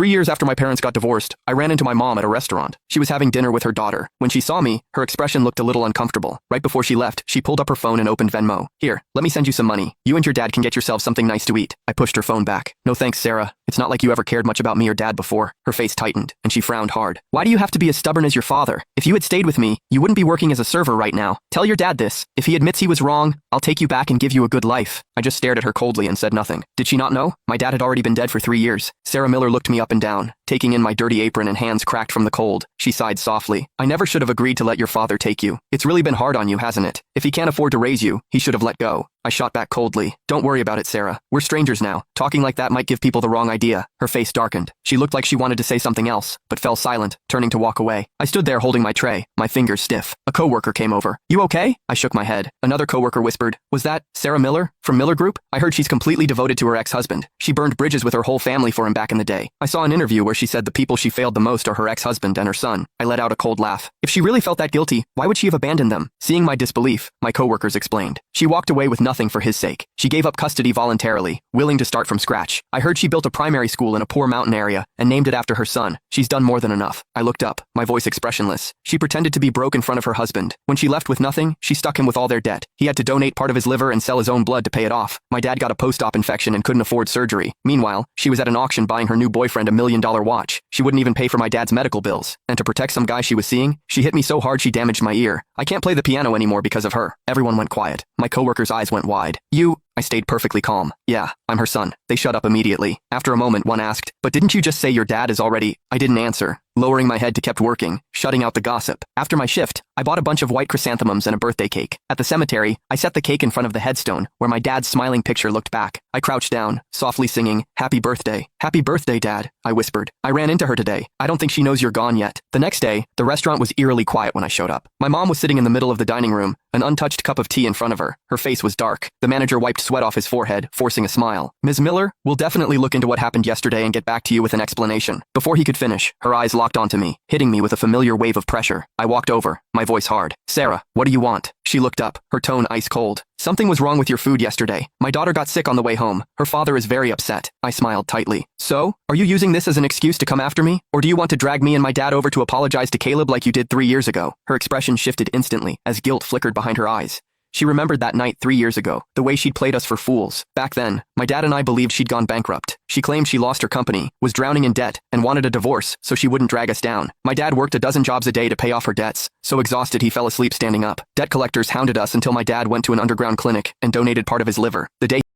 3 years after my parents got divorced, I ran into my mom at a restaurant. She was having dinner with her daughter. When she saw me, her expression looked a little uncomfortable. Right before she left, she pulled up her phone and opened Venmo. Here, let me send you some money. You and your dad can get yourselves something nice to eat. I pushed her phone back. No thanks, Sarah. It's not like you ever cared much about me or dad before. Her face tightened, and she frowned hard. Why do you have to be as stubborn as your father? If you had stayed with me, you wouldn't be working as a server right now. Tell your dad this. If he admits he was wrong, I'll take you back and give you a good life. I just stared at her coldly and said nothing. Did she not know? My dad had already been dead for 3 years. Sarah Miller looked me up and down, taking in my dirty apron and hands cracked from the cold. She sighed softly. I never should have agreed to let your father take you. It's really been hard on you, hasn't it? If he can't afford to raise you, he should have let go. I shot back coldly. Don't worry about it, Sarah. We're strangers now. Talking like that might give people the wrong idea. Her face darkened. She looked like she wanted to say something else, but fell silent, turning to walk away. I stood there holding my tray, my fingers stiff. A coworker came over. You okay? I shook my head. Another coworker whispered, was that Sarah Miller? From Miller Group? I heard she's completely devoted to her ex-husband. She burned bridges with her whole family for him back in the day. I saw an interview where she said the people she failed the most are her ex-husband and her son. I let out a cold laugh. If she really felt that guilty, why would she have abandoned them? Seeing my disbelief, my coworkers explained. She walked away with nothing for his sake. She gave up custody voluntarily, willing to start from scratch. I heard she built a primary school in a poor mountain area and named it after her son. She's done more than enough. I looked up, my voice expressionless. She pretended to be broke in front of her husband. When she left with nothing, she stuck him with all their debt. He had to donate part of his liver and sell his own blood to pay it off. My dad got a post-op infection and couldn't afford surgery. Meanwhile, she was at an auction buying her new boyfriend a $1 million watch. She wouldn't even pay for my dad's medical bills. And to protect some guy she was seeing, she hit me so hard she damaged my ear. I can't play the piano anymore because of her. Everyone went quiet. My coworker's eyes went wide. I stayed perfectly calm. Yeah, I'm her son. They shut up immediately. After a moment, one asked, but didn't you just say your dad is already... I didn't answer. Lowering my head to kept working, shutting out the gossip. After my shift, I bought a bunch of white chrysanthemums and a birthday cake. At the cemetery, I set the cake in front of the headstone, where my dad's smiling picture looked back. I crouched down, softly singing, Happy birthday. Happy birthday, Dad, I whispered. I ran into her today. I don't think she knows you're gone yet. The next day, the restaurant was eerily quiet when I showed up. My mom was sitting in the middle of the dining room, an untouched cup of tea in front of her. Her face was dark. The manager wiped sweat off his forehead, forcing a smile. Ms. Miller, we'll definitely look into what happened yesterday and get back to you with an explanation. Before he could finish, her eyes locked onto me, hitting me with a familiar wave of pressure. I walked over, my voice hard. Sarah, what do you want? She looked up, her tone ice cold. Something was wrong with your food yesterday. My daughter got sick on the way home. Her father is very upset. I smiled tightly. So, are you using this as an excuse to come after me? Or do you want to drag me and my dad over to apologize to Caleb like you did 3 years ago? Her expression shifted instantly, as guilt flickered behind her eyes. She remembered that night 3 years ago, the way she'd played us for fools. Back then, my dad and I believed she'd gone bankrupt. She claimed she lost her company, was drowning in debt, and wanted a divorce so she wouldn't drag us down. My dad worked a dozen jobs a day to pay off her debts. So exhausted he fell asleep standing up. Debt collectors hounded us until my dad went to an underground clinic and donated part of his liver. The day